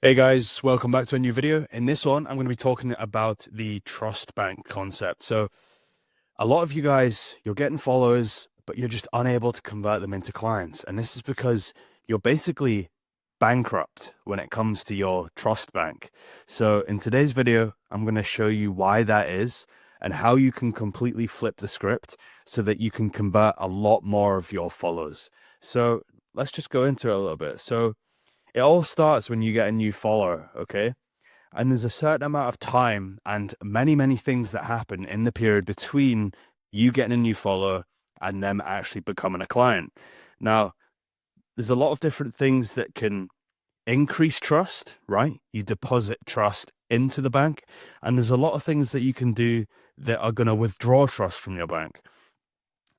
Hey guys, welcome back to a new video. In this one, I'm going to be talking about the trust bank concept. So a lot of you guys, you're getting followers, but you're just unable to convert them into clients. And this is because you're basically bankrupt when it comes to your trust bank. So in today's video, I'm going to show you why that is and how you can completely flip the script so that you can convert a lot more of your followers. So let's just go into it a little bit. So it all starts when you get a new follower, okay? And there's a certain amount of time and many, many things that happen in the period between you getting a new follower and them actually becoming a client. Now, there's a lot of different things that can increase trust, right? You deposit trust into the bank, and there's a lot of things that you can do that are going to withdraw trust from your bank.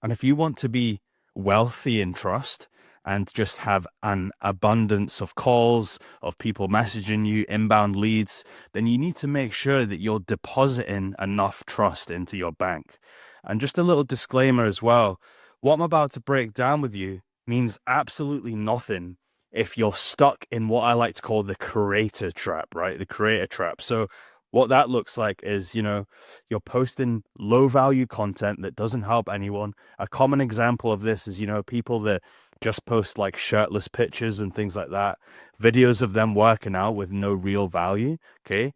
And if you want to be wealthy in trust and just have an abundance of calls, of people messaging you, inbound leads, then you need to make sure that you're depositing enough trust into your bank. And just a little disclaimer as well, what I'm about to break down with you means absolutely nothing if you're stuck in what I like to call the creator trap, right? The creator trap. So what that looks like is, you're posting low value content that doesn't help anyone. A common example of this is, people that just post like shirtless pictures and things like that, videos of them working out with no real value. Okay.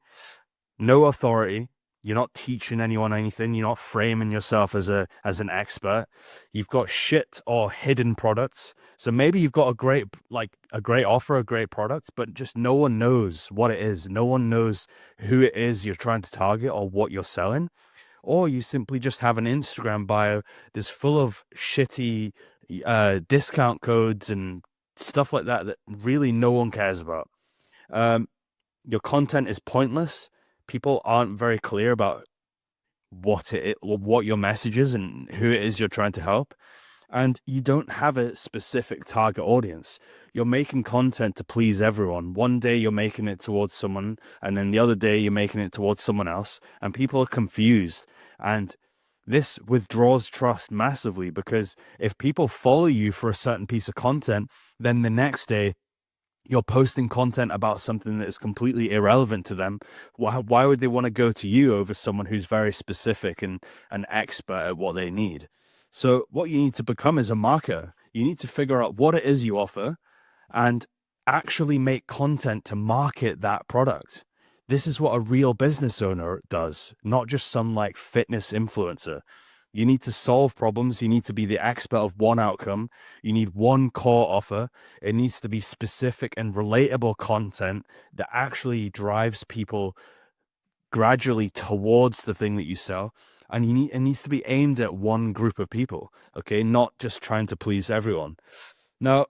No authority. You're not teaching anyone anything. You're not framing yourself as an expert. You've got shit or hidden products. So maybe you've got a great offer, a great product, but just no one knows what it is. No one knows who it is you're trying to target or what you're selling. Or you simply just have an Instagram bio that's full of shitty discount codes and stuff like that that really no one cares about. Um, your content is pointless. People aren't very clear about what your message is and who it is you're trying to help. And you don't have a specific target audience. You're making content to please everyone. One day you're making it towards someone, and then the other day you're making it towards someone else, and people are confused. And this withdraws trust massively because if people follow you for a certain piece of content, then the next day you're posting content about something that is completely irrelevant to them. Why would they want to go to you over someone who's very specific and an expert at what they need? So what you need to become is a marketer. You need to figure out what it is you offer and actually make content to market that product. This is what a real business owner does, not just some like fitness influencer. You need to solve problems. You need to be the expert of one outcome. You need one core offer. It needs to be specific and relatable content that actually drives people gradually towards the thing that you sell. And it needs to be aimed at one group of people, okay? Not just trying to please everyone. Now,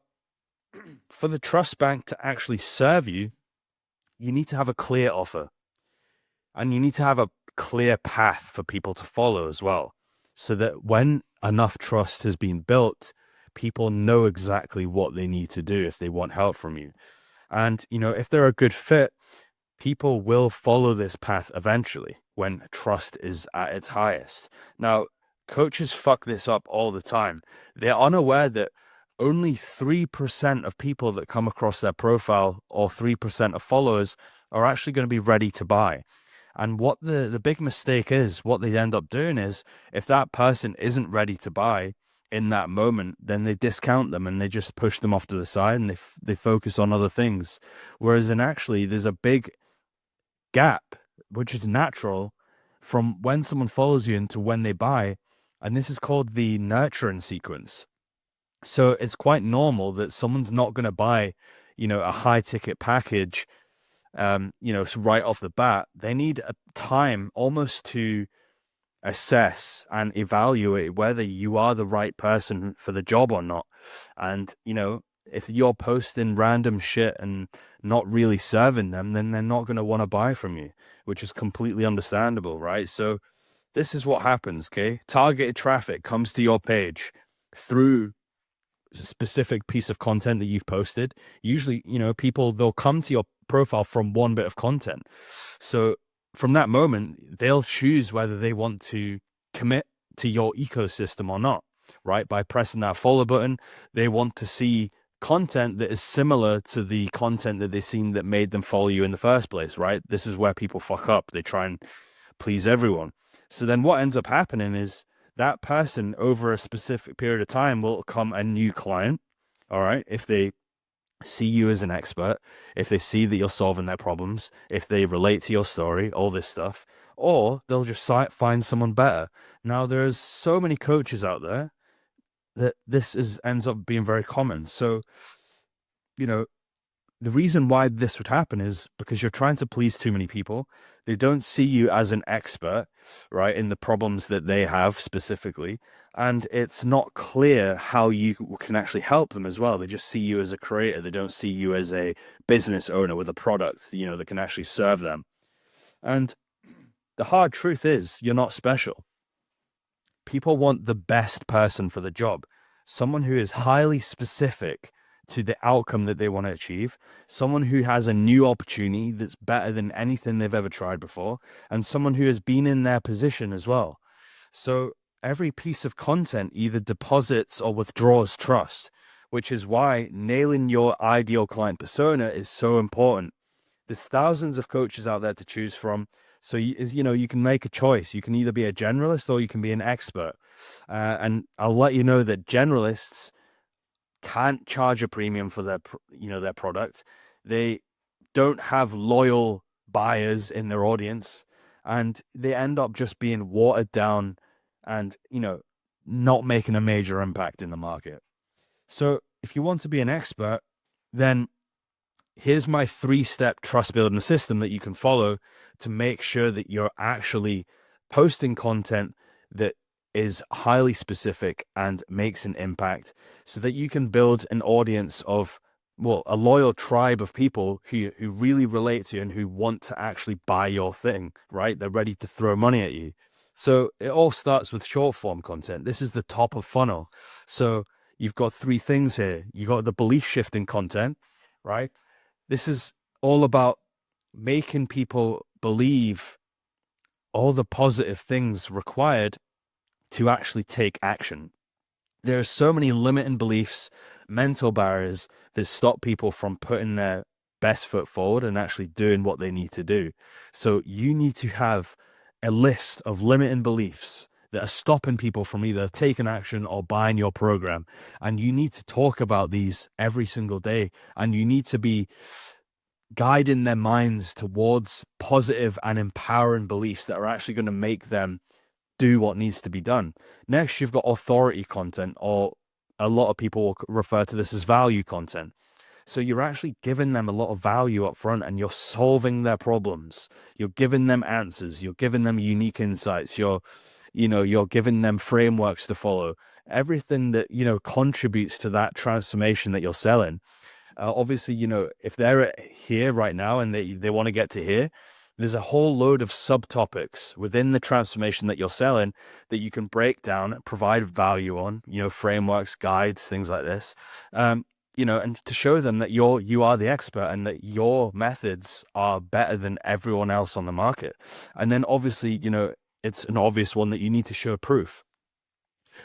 for the trust bank to actually serve you, you need to have a clear offer and you need to have a clear path for people to follow as well. So that when enough trust has been built, people know exactly what they need to do if they want help from you. And, if they're a good fit, people will follow this path eventually when trust is at its highest. Now, coaches fuck this up all the time. They're unaware that only 3% of people that come across their profile or 3% of followers are actually going to be ready to buy. And what the big mistake is, what they end up doing is if that person isn't ready to buy in that moment, then they discount them and they just push them off to the side and they focus on other things. Whereas in actually there's a big gap, which is natural from when someone follows you into when they buy. And this is called the nurturing sequence. So it's quite normal that someone's not going to buy, a high ticket package, right off the bat. They need a time almost to assess and evaluate whether you are the right person for the job or not. And, if you're posting random shit and not really serving them, then they're not going to want to buy from you, which is completely understandable, right? So this is what happens, okay? Targeted traffic comes to your page through a specific piece of content that you've posted. Usually, people, they'll come to your profile from one bit of content. So from that moment, they'll choose whether they want to commit to your ecosystem or not, right? By pressing that follow button, they want to see content that is similar to the content that they've seen that made them follow you in the first place, right? This is where people fuck up. They try and please everyone. So then what ends up happening is that person over a specific period of time will become a new client. All right. If they see you as an expert, if they see that you're solving their problems, if they relate to your story, all this stuff, or they'll just find someone better. Now, there's so many coaches out there that ends up being very common. So, you know, the reason why this would happen is because you're trying to please too many people. They don't see you as an expert, right, in the problems that they have specifically. And it's not clear how you can actually help them as well. They just see you as a creator. They don't see you as a business owner with a product, that can actually serve them. And the hard truth is you're not special. People want the best person for the job, someone who is highly specific to the outcome that they want to achieve, someone who has a new opportunity that's better than anything they've ever tried before, and someone who has been in their position as well. So every piece of content either deposits or withdraws trust, which is why nailing your ideal client persona is so important. There's thousands of coaches out there to choose from. So, you can make a choice. You can either be a generalist or you can be an expert. And I'll let you know that generalists can't charge a premium for their product. They don't have loyal buyers in their audience, and they end up just being watered down and, not making a major impact in the market. So if you want to be an expert, then here's my 3-step trust building system that you can follow to make sure that you're actually posting content that is highly specific and makes an impact, so that you can build an audience of, a loyal tribe of people who really relate to you and who want to actually buy your thing, right? They're ready to throw money at you. So it all starts with short form content. This is the top of funnel. So you've got 3 things here. You got the belief shifting content, right? This is all about making people believe all the positive things required to actually take action. There are so many limiting beliefs, mental barriers that stop people from putting their best foot forward and actually doing what they need to do. So you need to have a list of limiting beliefs that are stopping people from either taking action or buying your program. And you need to talk about these every single day. And you need to be guiding their minds towards positive and empowering beliefs that are actually going to make them do what needs to be done. Next, you've got authority content, or a lot of people will refer to this as value content. So you're actually giving them a lot of value up front, and you're solving their problems. You're giving them answers. You're giving them unique insights. You're giving them frameworks to follow. Everything that, contributes to that transformation that you're selling. Obviously, if they're here right now and they want to get to here, there's a whole load of subtopics within the transformation that you're selling that you can break down, provide value on, frameworks, guides, things like this, and to show them that you are the expert and that your methods are better than everyone else on the market. And then obviously, it's an obvious one that you need to show proof.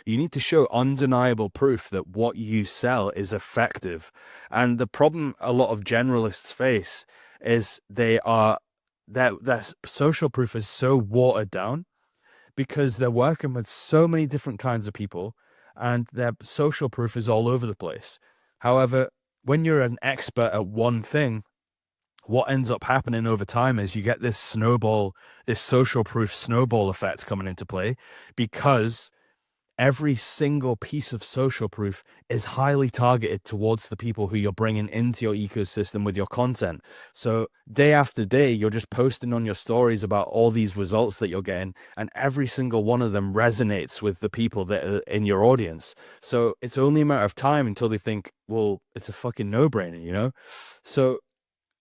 You need to show undeniable proof that what you sell is effective. And the problem a lot of generalists face is their social proof is so watered down because they're working with so many different kinds of people and their social proof is all over the place. However, when you're an expert at one thing, what ends up happening over time is you get this social proof snowball effect coming into play, because every single piece of social proof is highly targeted towards the people who you're bringing into your ecosystem with your content. So day after day, you're just posting on your stories about all these results that you're getting, and every single one of them resonates with the people that are in your audience. So it's only a matter of time until they think, well, it's a fucking no-brainer, So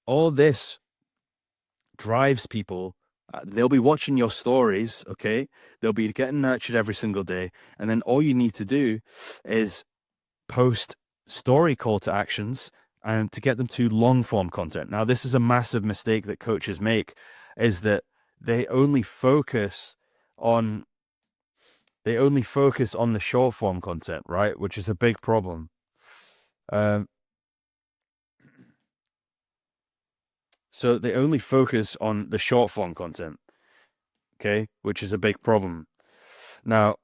all this drives people. They'll be watching your stories, okay? They'll be getting nurtured every single day. And then all you need to do is post story call to actions and to get them to long form content. Now, this is a massive mistake that coaches make, is that they only focus on the short form content, right? Which is a big problem. So they only focus on the short form content, okay, which is a big problem. Now,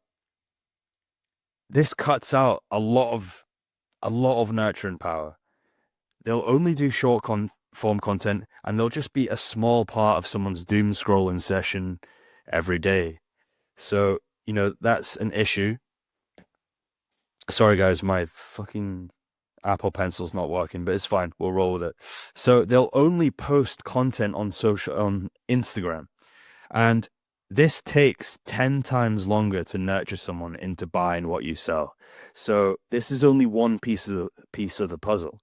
this cuts out a lot of nurturing power. They'll only do short form content, and they'll just be a small part of someone's doom scrolling session every day. So, that's an issue. Sorry, guys, my fucking Apple Pencil's not working, but it's fine. We'll roll with it. So they'll only post content on Instagram, and this takes 10 times longer to nurture someone into buying what you sell. So this is only one piece of the puzzle.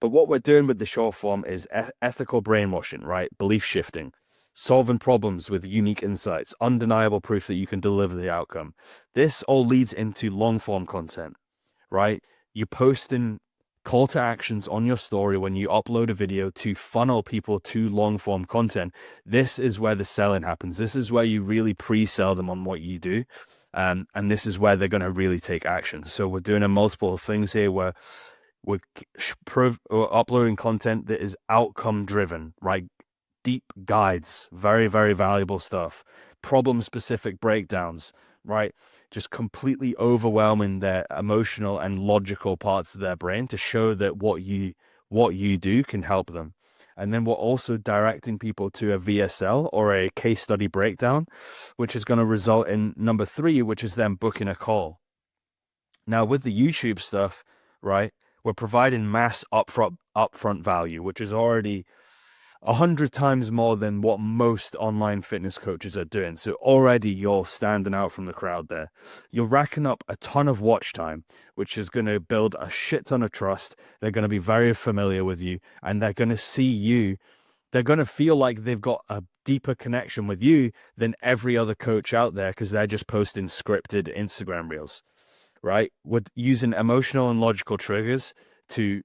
But what we're doing with the short form is ethical brainwashing, right? Belief shifting, solving problems with unique insights, undeniable proof that you can deliver the outcome. This all leads into long form content, right? You post in call to actions on your story when you upload a video to funnel people to long form content. This is where the selling happens. This is where you really pre-sell them on what you do. And this is where they're going to really take action. So we're doing a multiple things here where we're uploading content that is outcome driven, right? Deep guides, very, very valuable stuff, problem specific breakdowns, right? Just completely overwhelming their emotional and logical parts of their brain to show that what you do can help them. And then we're also directing people to a VSL or a case study breakdown, which is going to result in number 3, which is them booking a call. Now with the YouTube stuff, right, we're providing mass upfront value, which is already 100 times more than what most online fitness coaches are doing. So already you're standing out from the crowd there. You're racking up a ton of watch time, which is going to build a shit ton of trust. They're going to be very familiar with you, and they're going to see you. They're going to feel like they've got a deeper connection with you than every other coach out there because they're just posting scripted Instagram reels, right? With using emotional and logical triggers to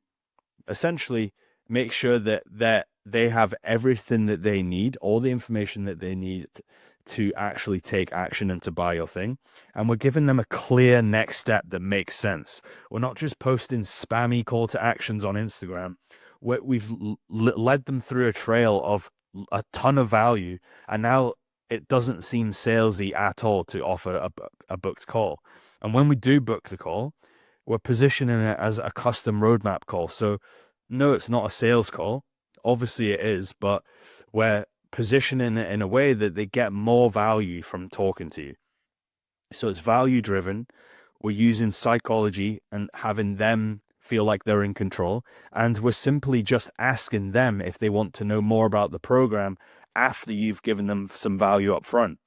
essentially make sure that they have everything that they need, all the information that they need to actually take action and to buy your thing. And we're giving them a clear next step that makes sense. We're not just posting spammy call to actions on Instagram. We've led them through a trail of a ton of value, and now it doesn't seem salesy at all to offer a booked call. And when we do book the call, we're positioning it as a custom roadmap call. So no, it's not a sales call. Obviously it is, but we're positioning it in a way that they get more value from talking to you. So it's value driven. We're using psychology and having them feel like they're in control. And we're simply just asking them if they want to know more about the program after you've given them some value up front.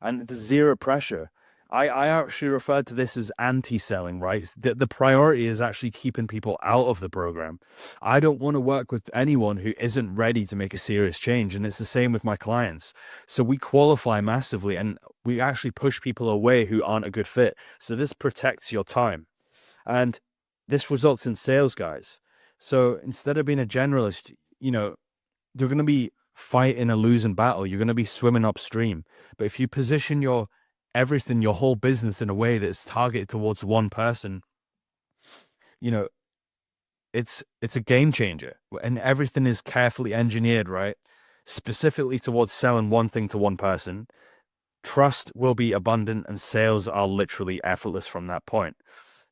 And there's zero pressure. I actually refer to this as anti-selling, right? The priority is actually keeping people out of the program. I don't want to work with anyone who isn't ready to make a serious change. And it's the same with my clients. So we qualify massively, and we actually push people away who aren't a good fit. So this protects your time. And this results in sales, guys. So instead of being a generalist, you're going to be fighting a losing battle. You're going to be swimming upstream. But if you position your whole business in a way that's targeted towards one person, it's a game changer, and everything is carefully engineered, right? Specifically towards selling one thing to one person. Trust will be abundant, and sales are literally effortless from that point.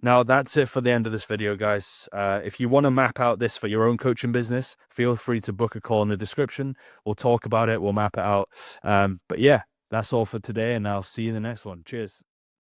Now, that's it for the end of this video, guys. If you want to map out this for your own coaching business, feel free to book a call in the description. We'll talk about it. We'll map it out. But yeah, that's all for today, and I'll see you in the next one. Cheers.